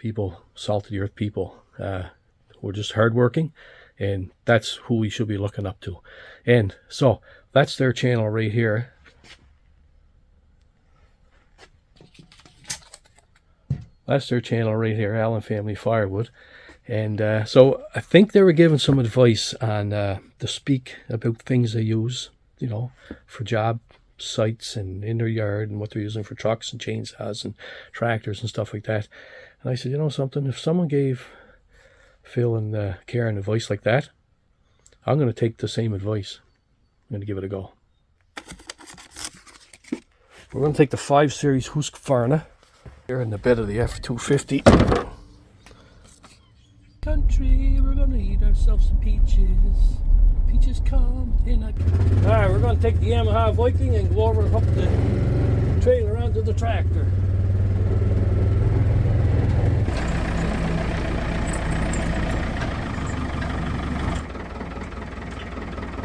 people, salt of the earth people. We're just hardworking, and that's who we should be looking up to. And so that's their channel right here. That's their channel right here, Allen Family Firewood. And so I think they were giving some advice on to speak about things they use, you know, for job sites and in their yard, and what they're using for trucks and chainsaws and tractors and stuff like that. And I said, you know something, if someone gave Phil and Karen advice like that, I'm going to take the same advice. I'm going to give it a go. We're going to take the 5 Series Husqvarna here in the bed of the F-250. Country, we're going to eat ourselves some peaches. Peaches come in a... Alright, we're going to take the Yamaha Viking and go over and hook the trailer onto the tractor.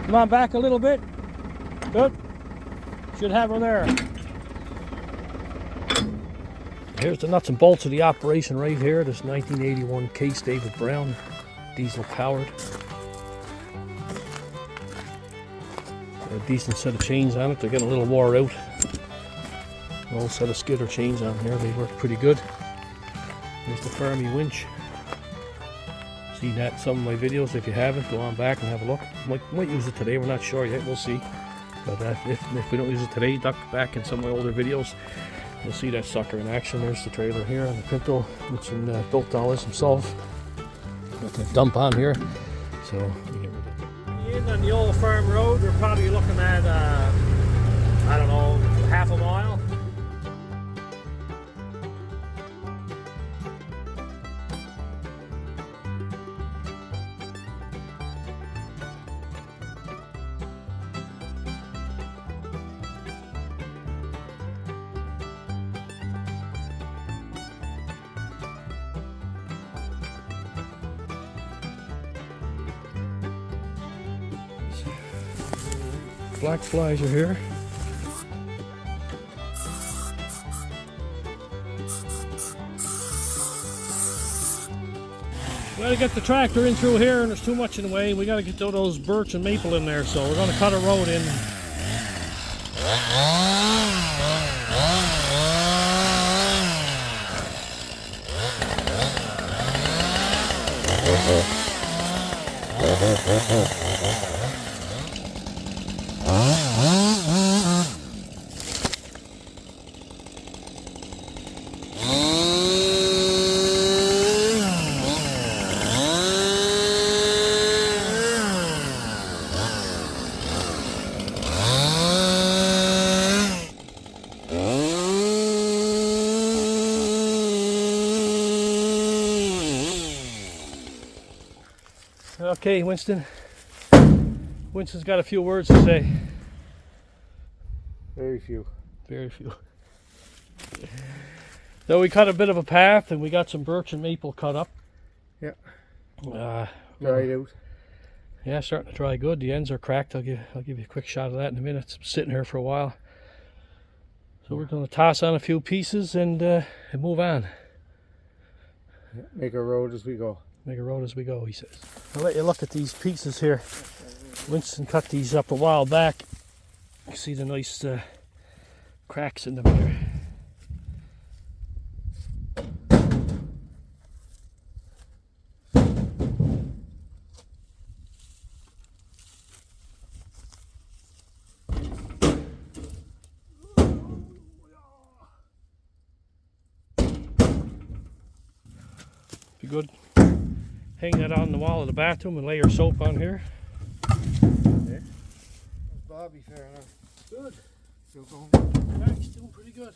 Come on, back a little bit. Good. Should have her there. Here's the nuts and bolts of the operation right here. This 1981 Case David Brown, diesel powered. A decent set of chains on it. They're getting a little wore out. An old set of skidder chains on here. They work pretty good. Here's the Fermi winch. Seen that in some of my videos. If you haven't, go on back and have a look. Might use it today. We're not sure yet. We'll see. But if we don't use it today, duck back in some of my older videos. You'll see that sucker in action. There's the trailer here on the Pinto. Winston built all this himself. Got the dump on here. So in on the old farm road, we're probably looking at I don't know, half a mile. Black flies are here. We gotta get the tractor in through here, and there's too much in the way. We gotta get those birch and maple in there, so we're gonna cut a road in. Okay, Winston. Winston's got a few words to say. Very few. Very few. So we cut a bit of a path, and we got some birch and maple cut up. Yeah. Dried out. Yeah, starting to dry good. The ends are cracked. I'll give you a quick shot of that in a minute. It's sitting here for a while. So we're going to toss on a few pieces and move on. Make a road as we go. Make a road as we go, he says. I'll let you look at these pieces here. Winston cut these up a while back. You see the nice cracks in them here. Be good. Hang that on the wall of the bathroom and lay your soap on here. Okay. How's Bobby faring out? Good. Still going? Yeah, he's doing pretty good.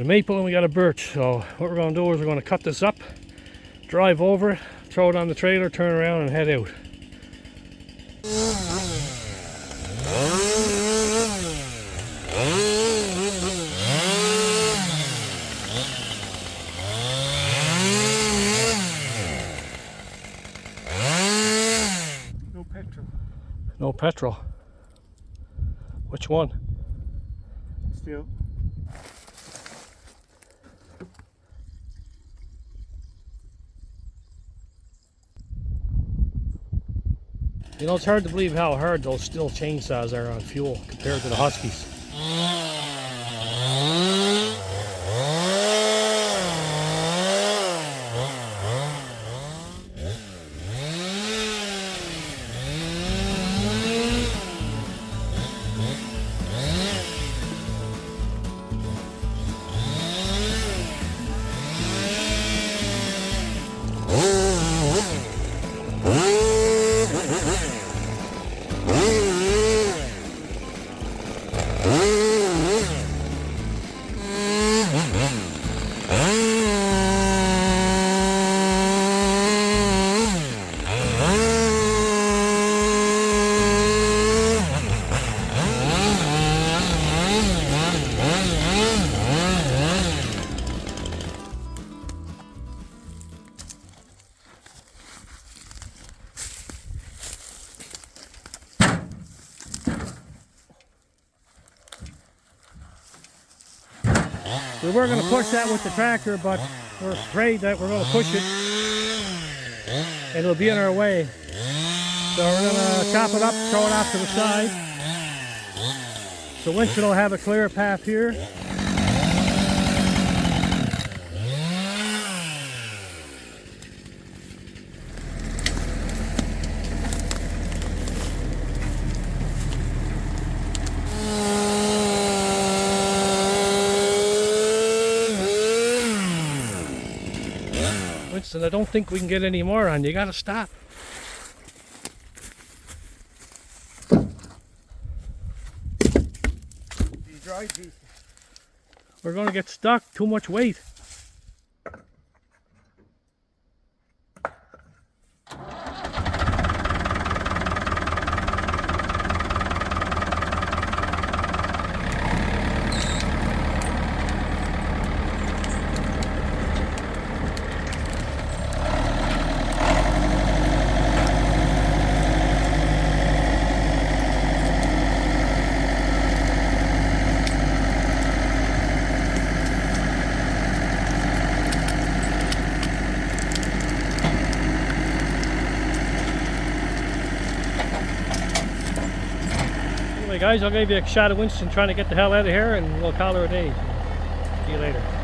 got a maple and we got a birch. So what we're going to do is we're going to cut this up, drive over, throw it on the trailer, turn around and head out. No petrol. No petrol. Which one? Still. You know, it's hard to believe how hard those Stihl chainsaws are on fuel compared to the Huskies. We were going to push that with the tractor, but we're afraid that we're going to push it and it'll be in our way. So we're going to chop it up, throw it off to the side. So Winston will have a clear path here. Winston, I don't think we can get any more on. You gotta stop. You drive these. We're gonna get stuck. Too much weight. Anyway guys, I'll give you a shot of Winston trying to get the hell out of here and we'll call her a day. See you later.